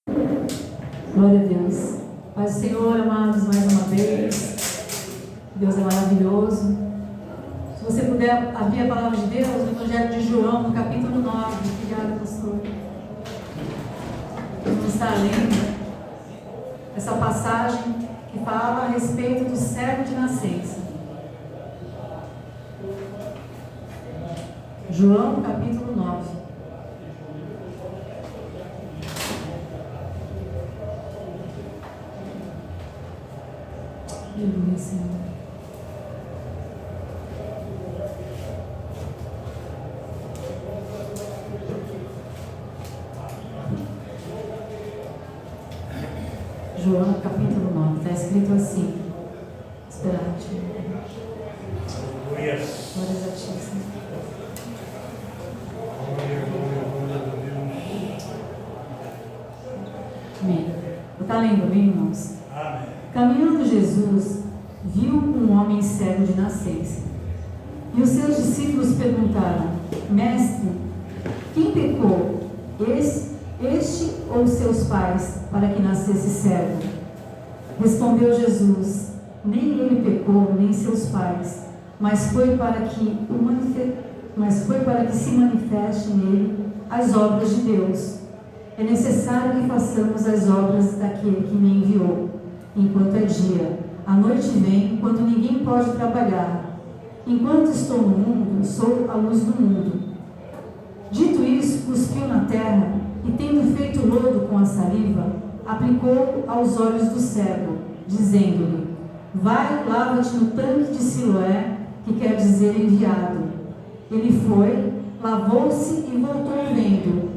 Glória a Deus. Paz do Senhor, amados, mais uma vez. Deus é maravilhoso. Se você puder abrir a palavra de Deus, no Evangelho de João, no capítulo 9. Obrigada, pastor. Vamos estar lendo essa passagem que fala a respeito do cego de nascença. João, capítulo 9. Aleluia, Senhor. João, capítulo 9, está escrito assim. Esperar-te. Glórias a ti, Senhor. Amém. Está lendo bem, irmãos? Amém. Caminhando Jesus, viu um homem cego de nascença. E os seus discípulos perguntaram: Mestre, quem pecou, este ou seus pais, para que nascesse cego? Respondeu Jesus: Nem ele pecou, nem seus pais, mas foi para que se manifeste nele as obras de Deus. É necessário que façamos as obras daquele que me enviou, enquanto é dia. A noite vem, quando ninguém pode trabalhar. Enquanto estou no mundo, sou a luz do mundo. Dito isso, cuspiu na terra e, tendo feito lodo com a saliva, aplicou aos olhos do cego, dizendo-lhe: Vai, lava-te no tanque de Siloé, que quer dizer enviado. Ele foi, lavou-se e voltou vendo.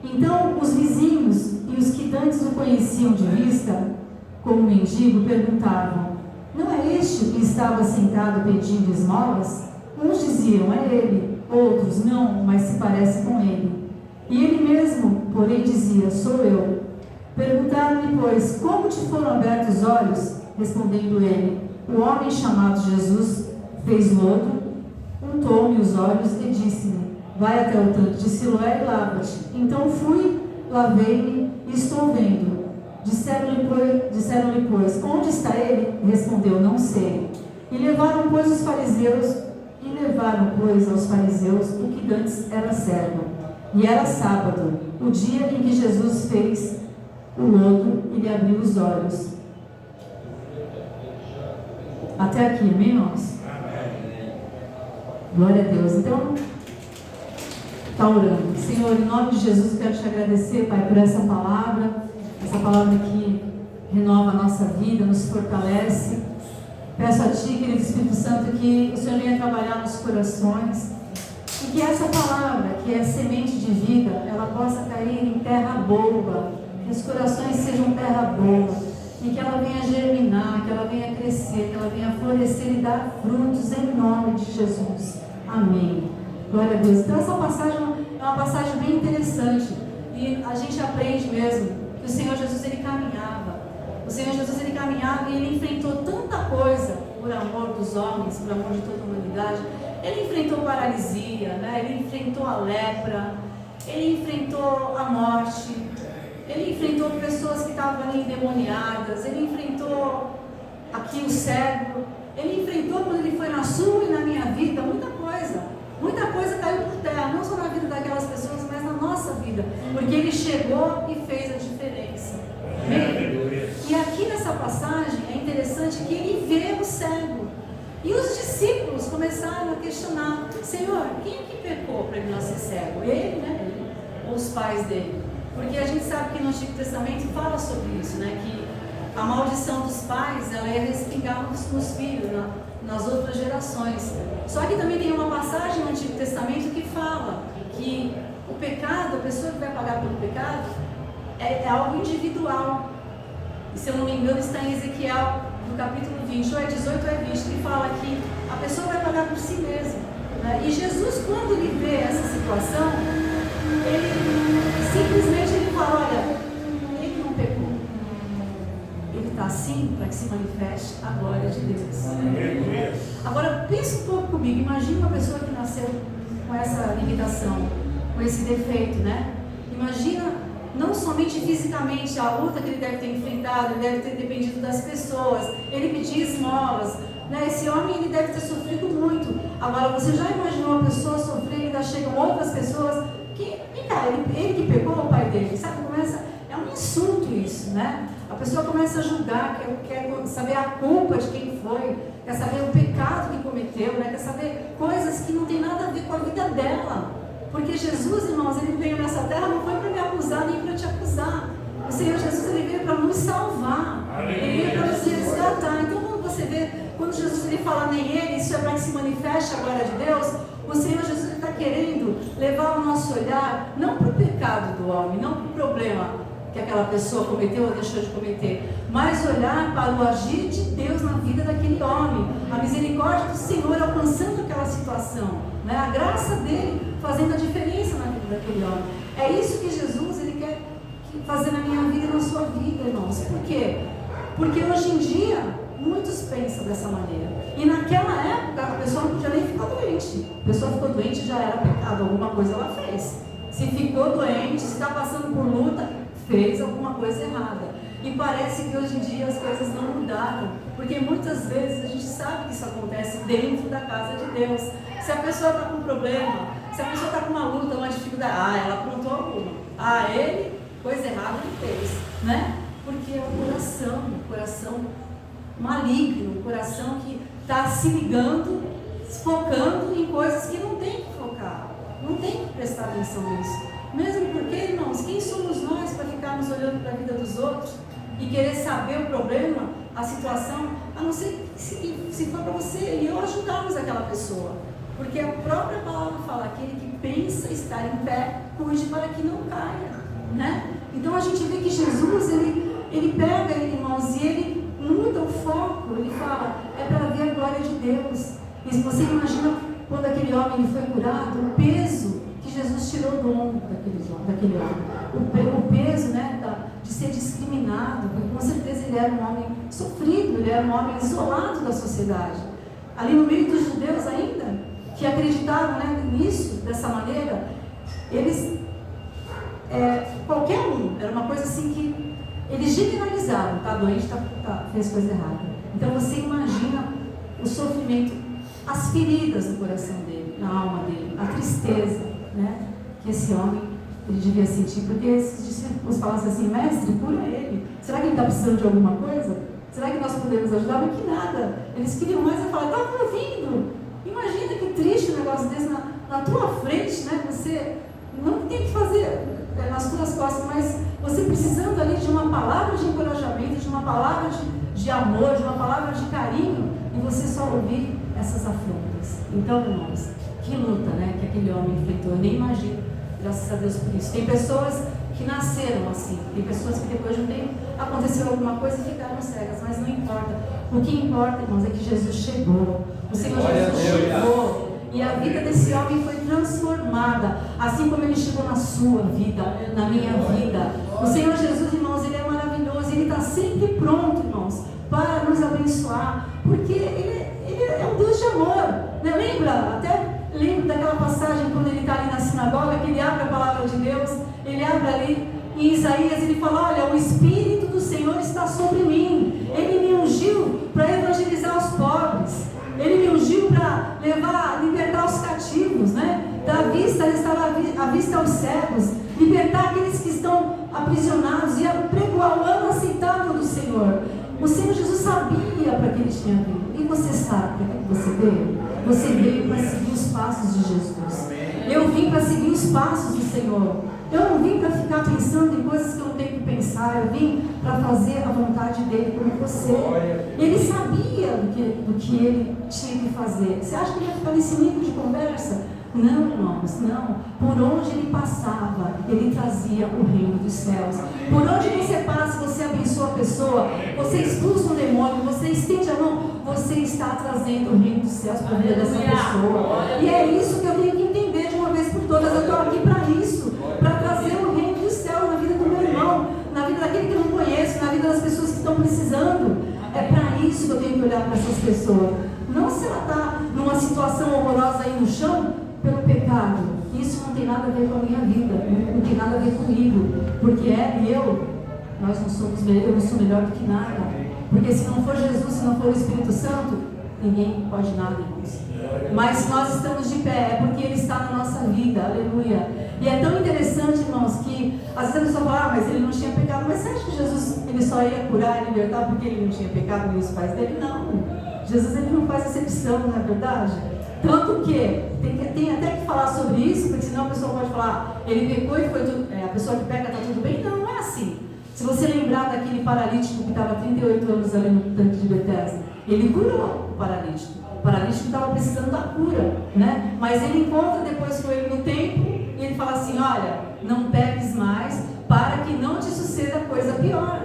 Então os vizinhos e os que dantes o conheciam de vista, como mendigo, perguntavam: Não é este que estava sentado pedindo esmolas? Uns diziam: É ele. Outros: Não, mas se parece com ele. E ele mesmo, porém, dizia: Sou eu. Perguntaram-lhe, pois, como te foram abertos os olhos? Respondendo ele: O homem chamado Jesus fez lodo, untou-me os olhos e disse-me: Vai até o tanque de Siloé e lava-te. Então fui, lavei-me e estou vendo. Disseram-lhe, pois, onde está ele? Respondeu: Não sei. E levaram, pois, aos fariseus o que dantes era cego. E era sábado, o dia em que Jesus fez o lodo e lhe abriu os olhos. Até aqui, amém, irmãos? Glória a Deus. Então, está orando. Senhor, em nome de Jesus, eu quero te agradecer, Pai, por essa palavra que renova a nossa vida, nos fortalece. Peço a Ti, querido Espírito Santo, que o Senhor venha trabalhar nos corações e que essa palavra, que é semente de vida, ela possa cair em terra boa, que os corações sejam terra boa e que ela venha germinar, que ela venha crescer, que ela venha florescer e dar frutos em nome de Jesus. Amém. Glória a Deus. Então essa passagem é uma passagem bem interessante e a gente aprende mesmo que o Senhor Jesus ele caminhava. O Senhor Jesus ele caminhava e ele enfrentou tanta coisa por amor dos homens, por amor de toda a humanidade. Ele enfrentou paralisia, né? Ele enfrentou a lepra, ele enfrentou a morte, ele enfrentou pessoas que estavam ali endemoniadas, ele enfrentou aqui o cego, ele enfrentou quando ele foi na sua e na minha vida, muita coisa caiu por terra, não só na vida daquelas pessoas, mas na nossa vida, porque ele chegou e fez a diferença. Amém? E aqui nessa passagem é interessante que ele vê o cego. E os discípulos começaram a questionar: Senhor, quem é que pecou para ele nascer cego? Ele, né? Ou os pais dele? Porque a gente sabe que no Antigo Testamento fala sobre isso, né? Que a maldição dos pais, ela ia respingar nos filhos, nas outras gerações. Só que também tem uma passagem no Antigo Testamento que fala que o pecado, a pessoa que vai pagar pelo pecado, é algo individual. E se eu não me engano está em Ezequiel, no capítulo 20, ou é 18 ou é 20, que fala que a pessoa vai pagar por si mesma, né? E Jesus, quando ele vê essa situação, ele simplesmente fala: olha, ele não pecou, ele está assim para que se manifeste a glória de Deus. Agora pensa um pouco comigo, imagina uma pessoa que nasceu com essa limitação, com esse defeito, né? Imagina não somente fisicamente, a luta que ele deve ter enfrentado, ele deve ter dependido das pessoas, ele pedia esmolas, né? Esse homem ele deve ter sofrido muito. Agora, você já imaginou uma pessoa sofrer e ainda chegam outras pessoas que, ele que pegou o pai dele, sabe? É um insulto isso, né? A pessoa começa a julgar, quer saber a culpa de quem foi, quer saber o pecado que cometeu, né? Quer saber coisas que não tem nada a ver com a vida dela. Porque Jesus, irmãos, ele veio nessa terra não foi para me acusar nem para te acusar. O Senhor Jesus, ele veio para nos salvar. Ele veio para nos resgatar. Então, quando você vê, quando Jesus ele fala nem ele, isso é para que se manifeste a glória de Deus. O Senhor Jesus está querendo levar o nosso olhar não para o pecado do homem, não para o problema que aquela pessoa cometeu ou deixou de cometer, mas olhar para o agir de Deus na vida daquele homem, a misericórdia do Senhor alcançando aquela situação, né? A graça dele fazendo a diferença na vida daquele homem. É isso que Jesus ele quer fazer na minha vida e na sua vida, irmãos. Por quê? Porque hoje em dia muitos pensam dessa maneira, e naquela época a pessoa não podia nem ficar doente. A pessoa ficou doente, já era pecado, alguma coisa ela fez. Se ficou doente, se está passando por luta, fez alguma coisa errada. E parece que hoje em dia as coisas não mudaram, porque muitas vezes a gente sabe que isso acontece dentro da casa de Deus. Se a pessoa está com um problema, se a pessoa está com uma luta, uma dificuldade, ela aprontou alguma, ele, coisa errada ele fez, né? Porque é o coração maligno, o coração que está se ligando, focando em coisas que não tem que focar, não tem que prestar atenção nisso. Mesmo porque, irmãos, quem somos nós para ficarmos olhando para a vida dos outros e querer saber o problema, a situação, a não ser se for para você e eu ajudarmos aquela pessoa. Porque a própria palavra fala, aquele que pensa estar em pé, cuide para que não caia, né? Então a gente vê que Jesus, ele pega, irmãos, e ele muda o foco, ele fala, é para ver a glória de Deus. E se você imagina quando aquele homem foi curado, o peso que Jesus tirou do ombro daquele homem, o peso, né, de ser discriminado, porque com certeza ele era um homem sofrido, ele era um homem isolado da sociedade, ali no meio dos judeus ainda, que acreditavam, né, nisso, dessa maneira, eles, qualquer um, era uma coisa assim que eles generalizavam, está doente, fez coisa errada. Então você imagina o sofrimento, as feridas no coração dele, na alma dele, a tristeza, né, que esse homem ele devia sentir, porque esses discípulos falassem assim, mestre, cura ele, será que ele está precisando de alguma coisa? Será que nós podemos ajudar? Mas que nada, eles queriam mais falar, estava ouvindo, imagina que triste um negócio desse na tua frente, né, você não tem que fazer nas tuas costas, mas você precisando ali de uma palavra de encorajamento, de uma palavra de amor, de uma palavra de carinho, e você só ouvir essas afrontas. Então, irmãos, que luta, né, que aquele homem enfrentou. Eu nem imagino, graças a Deus por isso. Tem pessoas que nasceram assim, tem pessoas que depois de um tempo aconteceu alguma coisa e ficaram cegas, mas não importa. O que importa, irmãos, é que Jesus chegou. O Senhor Jesus chegou e a vida desse homem foi transformada, assim como ele chegou na sua vida, na minha vida. O Senhor Jesus, irmãos, ele é maravilhoso, ele está sempre pronto, irmãos, para nos abençoar, porque ele é um Deus de amor, né? Lembro daquela passagem quando ele está ali na sinagoga, que ele abre a palavra de Deus, ele abre ali em Isaías, ele fala, olha, o Espírito do Senhor está sobre mim, ele me ungiu para evangelizar os pobres, ele me ungiu para libertar os cativos, né? Dar vista, restaurar a vista aos cegos, libertar aqueles que estão aprisionados e pregoar o ano aceitável do Senhor. O Senhor Jesus sabia para que ele tinha vindo. E você sabe para que você veio? Você veio para seguir os passos de Jesus. Eu vim para seguir os passos do Senhor. Eu não vim para ficar pensando em coisas que eu não tenho que pensar. Eu vim para fazer a vontade dele como você. Ele sabia do que ele tinha que fazer. Você acha que ele ia ficar nesse nível de conversa? Não, irmãos, não. Por onde ele passava, ele trazia o reino dos céus. Por onde você passa, você abençoa a pessoa, você expulsa um demônio, você estende a mão, você está trazendo o reino dos céus para a vida dessa pessoa. E é isso que eu tenho que entender de uma vez por todas. Eu estou aqui para isso, para trazer o reino dos céus na vida do meu irmão, na vida daquele que eu não conheço, na vida das pessoas que estão precisando. É para isso que eu tenho que olhar para essas pessoas. Não se ela está numa situação horrorosa aí no chão, pelo pecado, isso não tem nada a ver com a minha vida, não tem nada a ver comigo, porque ela e eu, nós não somos, eu não sou melhor do que nada, porque se não for Jesus, se não for o Espírito Santo, ninguém pode nada, irmãos. Mas se nós estamos de pé, é porque Ele está na nossa vida, aleluia. E é tão interessante, irmãos, que às vezes a pessoa fala, mas ele não tinha pecado. Mas você acha que Jesus ele só ia curar e libertar porque ele não tinha pecado nem os pais dele? Não. Jesus ele não faz exceção, não é verdade? Tanto que tem até que falar sobre isso, porque senão a pessoa pode falar, ele pecou e foi a pessoa que peca está tudo bem. Não, não é assim. Se você lembrar daquele paralítico que estava 38 anos ali no tanque de Betesda, ele curou o paralítico. O paralítico estava precisando da cura, né? Mas ele encontra depois com ele no templo e ele fala assim, olha, não peques mais para que não te suceda coisa pior.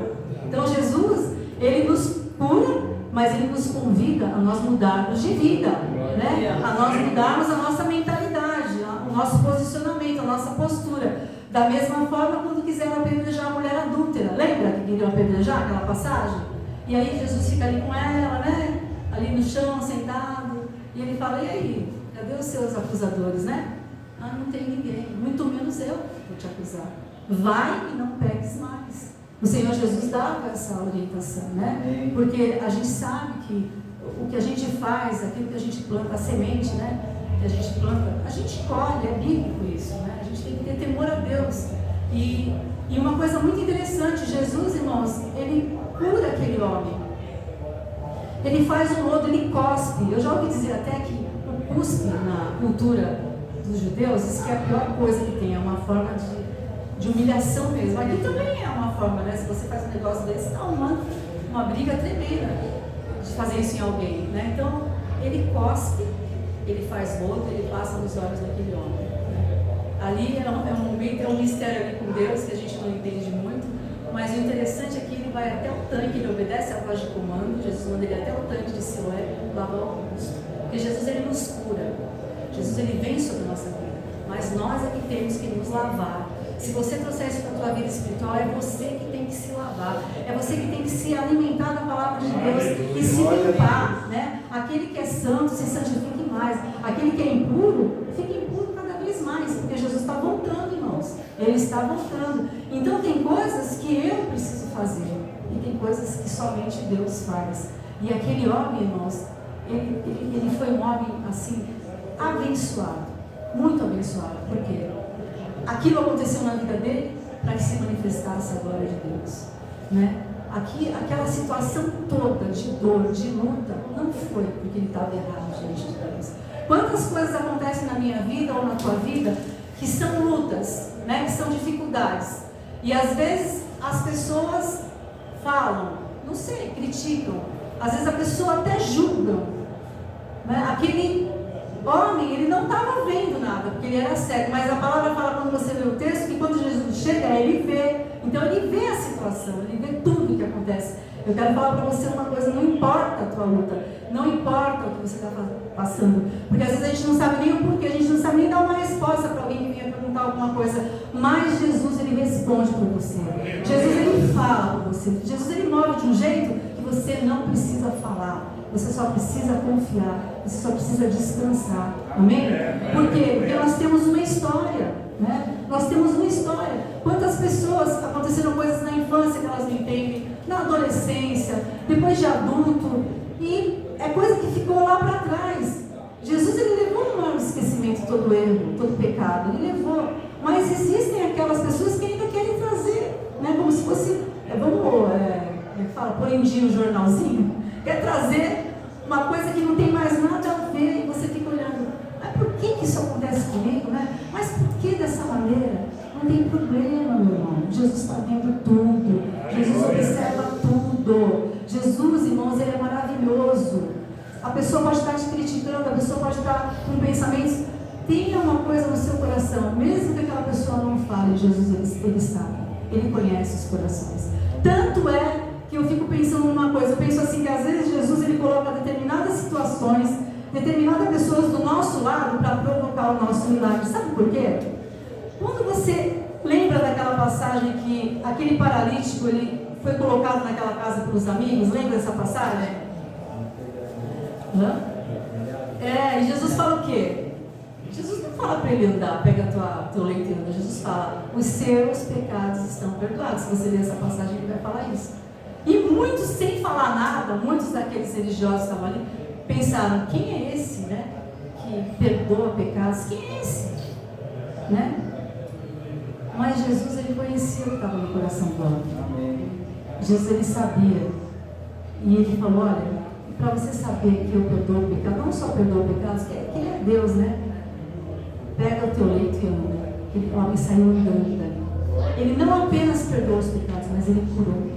Então Jesus, ele nos cura, mas ele nos convida a nós mudarmos de vida, né? A nós mudarmos a nossa mentalidade, o nosso posicionamento, a nossa postura. Da mesma forma quando quiseram apedrejar a mulher adúltera, lembra que queriam apedrejar aquela passagem? E aí Jesus fica ali com ela, né? Ali no chão, sentado, e ele fala, e aí, cadê os seus acusadores, né? Ah, não tem ninguém, muito menos eu vou te acusar. Vai e não peques mais. O Senhor Jesus dava essa orientação, né? Porque a gente sabe que o que a gente faz, aquilo que a gente planta, a semente, né? Que a gente planta, a gente colhe, é bíblico isso, né? A gente tem que ter temor a Deus. E uma coisa muito interessante, Jesus, irmãos, ele cura aquele homem. Ele faz um lodo, ele cospe. Eu já ouvi dizer até que o cuspe na cultura dos judeus, isso que é a pior coisa que tem, é uma forma de humilhação mesmo. Aqui também é uma forma, né? Se você faz um negócio desse, dá uma briga tremenda de fazer isso em alguém, né? Então, ele cospe, ele faz lodo, ele passa nos olhos daquele homem. Ali é um momento, é um mistério ali com Deus que a gente não entende muito. Mas o interessante é que ele vai até o tanque, ele obedece à voz de comando. Jesus manda ele até o tanque de Siloé lavar o rosto. Porque Jesus ele nos cura. Jesus ele vem sobre a nossa vida. Mas nós é que temos que nos lavar. Se você trouxer isso para a tua vida espiritual, é você que tem que se lavar. É você que tem que se alimentar da palavra de Deus e se limpar, né? Aquele que é santo se santifique mais. Aquele que é impuro, fique impuro cada vez mais. Porque Jesus está voltando, irmãos. Ele está voltando. Então tem coisas que eu preciso fazer e tem coisas que somente Deus faz. E aquele homem, irmãos, ele foi um homem assim, abençoado, muito abençoado. Por quê? Aquilo aconteceu na vida dele para que se manifestasse a glória de Deus, né? Aquela situação toda de dor, de luta, não foi porque ele estava errado diante de Deus. Quantas coisas acontecem na minha vida ou na tua vida que são lutas, né? Que são dificuldades. E às vezes as pessoas falam, não sei, criticam. Às vezes a pessoa até julga, né? Aquele homem, ele não estava vendo nada, porque ele era cego. Mas a palavra fala, quando você lê o texto, que quando Jesus chega, ele vê. Então ele vê a situação, ele vê tudo o que acontece. Eu quero falar para você uma coisa, não importa a tua luta, não importa o que você está passando, porque às vezes a gente não sabe nem o porquê, a gente não sabe nem dar uma resposta para alguém que venha perguntar alguma coisa, mas Jesus ele responde por você, Jesus ele fala por você, Jesus ele move de um jeito que você não precisa falar, você só precisa confiar, você só precisa descansar, amém? Por quê? Porque nós temos uma história, né? Nós temos uma história. Quantas pessoas aconteceram coisas na infância que elas não entendem, na adolescência, depois de adulto, e é coisa que ficou lá para trás. Jesus ele levou no maior esquecimento todo erro, todo pecado, ele levou. Mas existem aquelas pessoas que ainda querem trazer, né? Como se fosse, pôr em dia o jornalzinho, quer trazer uma coisa que não tem mais nada a ver, e você fica olhando, mas por que isso acontece comigo, né? Mas por que dessa maneira? Não tem problema, meu irmão. Jesus está vendo tudo. Jesus observa tudo. Jesus, irmãos, ele é maravilhoso. A pessoa pode estar te criticando, a pessoa pode estar com pensamentos. Tenha uma coisa no seu coração, mesmo que aquela pessoa não fale, Jesus, ele sabe. Ele conhece os corações. Tanto é que eu fico pensando numa coisa. Eu penso assim, que às vezes Jesus, ele coloca determinadas situações, determinadas pessoas do nosso lado para provocar o nosso milagre. Sabe por quê? Quando você lembra daquela passagem que aquele paralítico ele foi colocado naquela casa pelos amigos, lembra dessa passagem? E Jesus fala o quê? Jesus não fala para ele andar, pega teu leito e anda. Jesus fala, os seus pecados estão perdoados. Se você ler essa passagem, ele vai falar isso. E muitos, sem falar nada, muitos daqueles religiosos que estavam ali, pensaram, quem é esse, né? Que perdoa pecados? Quem é esse? Né? Mas Jesus, ele conhecia o que estava no coração do homem. Jesus, ele sabia. E ele falou, olha, para você saber que eu perdoo o pecado, não só perdoo pecados, que ele é Deus, né? Pega o teu leito e anda. Aquele homem saiu andando dali. Ele não apenas perdoou os pecados, mas ele curou.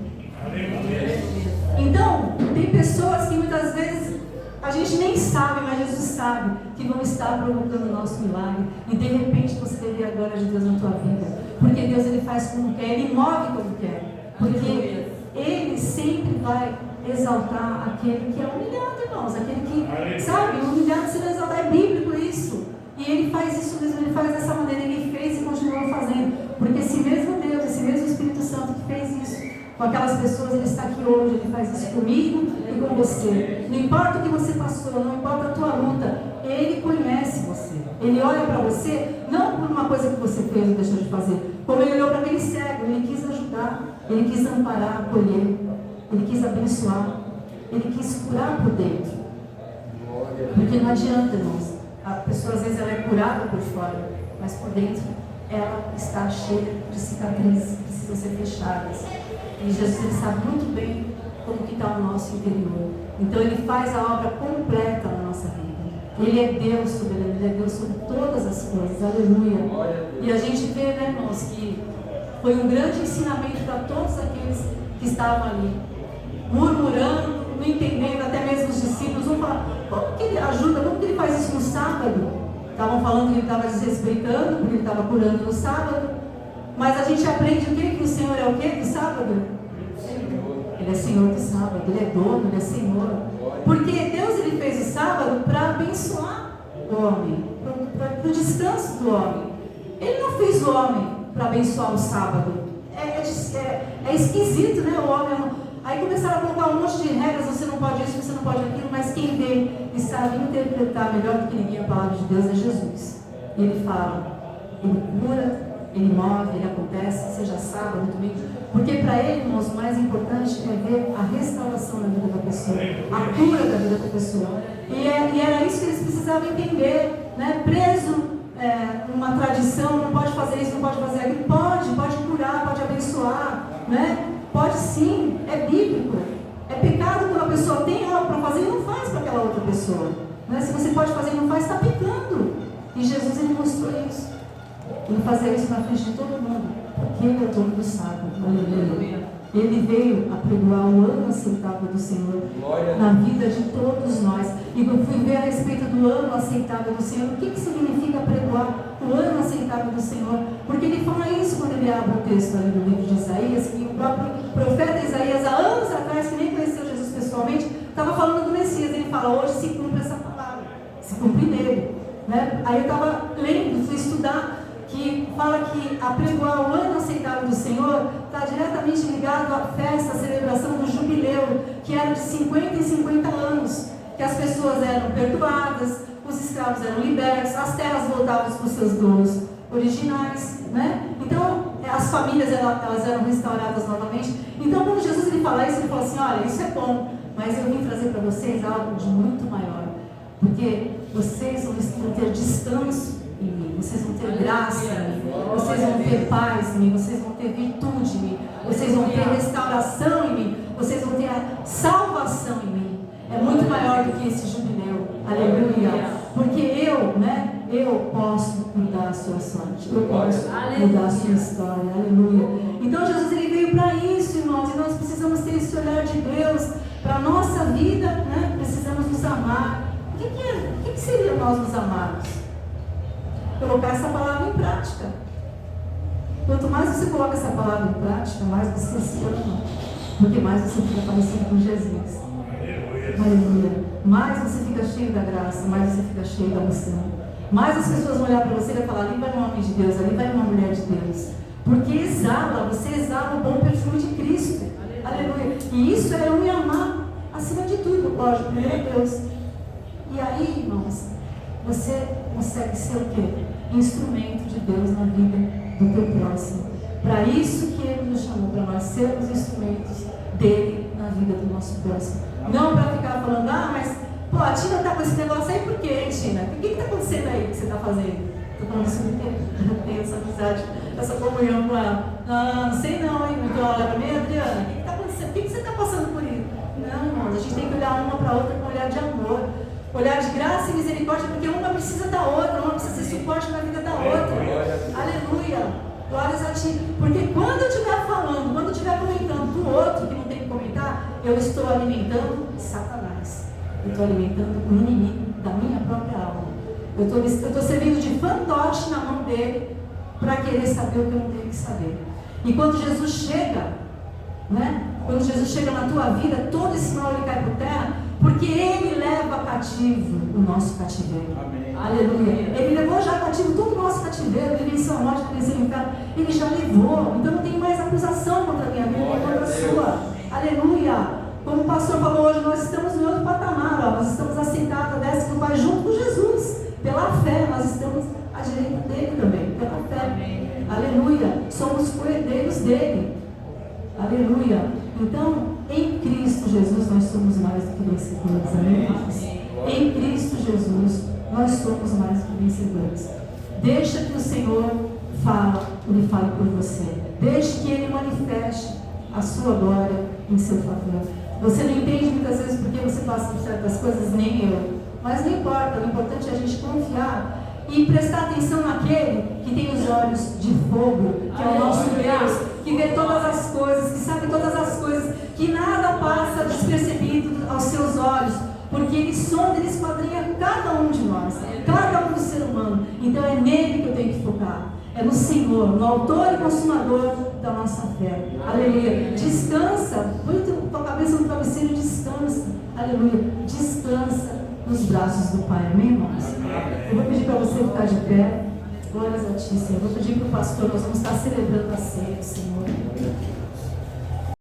Então, tem pessoas que muitas vezes a gente nem sabe, mas Jesus sabe que vão estar provocando o nosso milagre. E de repente você vai ver a glória de Deus na tua vida. Porque Deus, ele faz como quer, ele move como quer. Porque ele sempre vai exaltar aquele que é humilhado, irmãos. Aquele que, sabe, humilhado se não exaltar, é bíblico isso. E ele faz isso mesmo, ele faz dessa maneira, ele fez e continuou fazendo. Porque esse mesmo Deus, esse mesmo Espírito Santo que fez isso com aquelas pessoas, ele está aqui hoje, ele faz isso comigo e com você. Não importa o que você passou, não importa a tua luta, ele conhece você. Ele olha para você, não por uma coisa que você fez ou deixou de fazer, como ele olhou para aquele cego, ele quis ajudar, ele quis amparar, acolher, ele quis abençoar, ele quis curar por dentro. Porque não adianta, irmãos, a pessoa às vezes ela é curada por fora, mas por dentro ela está cheia de cicatrizes que precisam ser fechadas. E Jesus, ele sabe muito bem como que está o nosso interior. Então ele faz a obra completa na nossa vida. Ele é Deus soberano, ele é Deus sobre todas as coisas. Aleluia. E a gente vê, né, irmãos, que foi um grande ensinamento para todos aqueles que estavam ali, murmurando, não entendendo, até mesmo os discípulos. Vão falar, como que ele ajuda, como que ele faz isso no sábado? Estavam falando que ele estava desrespeitando, porque ele estava curando no sábado. Mas a gente aprende o quê? Que o Senhor é o quê? Do sábado? Ele é Senhor do sábado, ele é dono, ele é Senhor. Porque Deus, ele fez o sábado para abençoar o homem, para o descanso do homem. Ele não fez o homem para abençoar o sábado. É esquisito, né? O homem. Aí começaram a colocar um monte de regras, você não pode isso, você não pode aquilo, mas quem vê e sabe interpretar melhor do que ninguém a palavra de Deus é Jesus. E ele fala, ele cura, ele move, ele acontece, seja sábado, domingo, porque para ele, irmãos, o mais importante é ver a restauração da vida da pessoa, a cura da vida da pessoa. E era isso que eles precisavam entender, né? Preso numa tradição, não pode fazer isso, não pode fazer aquilo, pode curar, pode abençoar, né? Pode sim, é bíblico. É pecado quando a pessoa tem algo para fazer e não faz para aquela outra pessoa, né? Se você pode fazer e não faz, está pecando. E Jesus, ele mostrou isso. Ele fazia isso na frente de todo mundo, porque ele é o dono do sábado. Aleluia. Ele veio apregoar o ano aceitável do Senhor na vida de todos nós. E eu fui ver a respeito do ano aceitável do Senhor. O que significa apregoar o ano aceitável do Senhor? Porque ele fala isso quando ele abre o texto ali no livro de Isaías, que o próprio profeta Isaías, há anos atrás, que nem conheceu Jesus pessoalmente, estava falando do Messias. Ele fala, hoje se cumpre essa palavra, se cumpre nele, né? Aí eu estava lendo, fui estudar, que fala que apregoar o ano aceitável do Senhor está diretamente ligado à festa, à celebração do jubileu, que era de 50 em 50 anos, que as pessoas eram perdoadas, os escravos eram libertos, as terras voltavam para os seus donos originais, né? Então, as famílias elas eram restauradas novamente. Então, quando Jesus ele fala isso, ele fala assim, olha, isso é bom, mas eu vim trazer para vocês algo de muito maior, porque vocês vão ter descanso em mim, vocês vão ter graça em mim, vocês vão ter paz em mim, vocês vão ter virtude em mim, vocês vão ter restauração em mim, vocês vão ter a salvação em mim. É muito maior do que esse jubileu, aleluia, porque eu posso mudar a sua sorte, eu posso mudar a sua história, aleluia. Então Jesus ele veio para isso, irmãos, e nós precisamos ter esse olhar de Deus para a nossa vida, né? Precisamos nos amar. O que seria nós nos amarmos? Colocar essa palavra em prática. Quanto mais você coloca essa palavra em prática, mais você se ama, porque mais você fica parecido com Jesus. Aleluia. Mais você fica cheio da graça, mais você fica cheio da unção. Mais as pessoas vão olhar para você e vão falar, ali vai um homem de Deus, ali vai uma mulher de Deus. Porque você exala o bom perfume de Cristo. Aleluia. E isso é eu me amar acima de tudo, lógico, primeiro Deus. E aí, irmãos, você consegue ser o quê? Instrumento de Deus na vida do teu próximo. Para isso que Ele nos chamou, para nós sermos instrumentos dele na vida do nosso próximo. Não para ficar falando, mas pô, a Tina está com esse negócio aí, por quê, Tina? O que está acontecendo aí que você está fazendo? Estou falando isso porque eu tenho essa amizade, essa comunhão com ela. Não sei não, hein? Então olha para mim, Adriana, o que está acontecendo? Por que você está passando por isso? Não, irmãos, a gente tem que olhar uma para a outra com um olhar de amor, olhar de graça e misericórdia, porque uma precisa da outra, uma precisa ser suporte na vida da outra. Aleluia! Glórias a Ti. Porque quando eu estiver falando, quando eu estiver comentando do outro que não tem que comentar, eu estou alimentando Satanás. Eu estou alimentando o inimigo da minha própria alma. Eu estou servindo de fantoche na mão dele para querer saber o que eu não tenho que saber. E quando Jesus chega, né? Quando Jesus chega na tua vida, todo esse mal ele cai por terra, porque Ele leva cativo o nosso cativeiro. Amém. Aleluia. Ele levou já cativo todo o nosso cativeiro. Ele venceu a morte, ele venceu o inferno. Ele já levou. Então não tem mais acusação contra a minha vida, nem contra a sua. Aleluia. Como o pastor falou hoje, nós estamos em outro patamar. Nós estamos assentados à destra do Pai junto com Jesus. Pela fé, nós estamos à direita dele também. Pela fé. Amém. Aleluia. Somos co-herdeiros dele. Aleluia. Então, em Cristo Jesus, nós somos mais do que vencedores. Amém? Em Cristo Jesus, nós somos mais do que vencedores. Deixa que o Senhor Ele fale por você. Deixe que Ele manifeste a sua glória em seu favor. Você não entende muitas vezes porque você passa por certas coisas, nem eu. Mas não importa, o importante é a gente confiar e prestar atenção naquele que tem os olhos de fogo, que é o nosso Deus, que vê todas as coisas, que sabe todas as coisas, que nada passa despercebido aos seus olhos, porque Ele sonda, Ele esquadrinha cada um de nós, cada um do ser humano. Então é nele que eu tenho que focar, é no Senhor, no autor e consumador da nossa fé. Aleluia. Descansa, põe tua cabeça no travesseiro e descansa. Aleluia. Descansa nos braços do Pai. Amém, irmãos? Eu vou pedir para você ficar de pé. Glórias a Ti, Senhor. Eu vou pedir para o pastor, nós vamos estar celebrando a ceia, Senhor.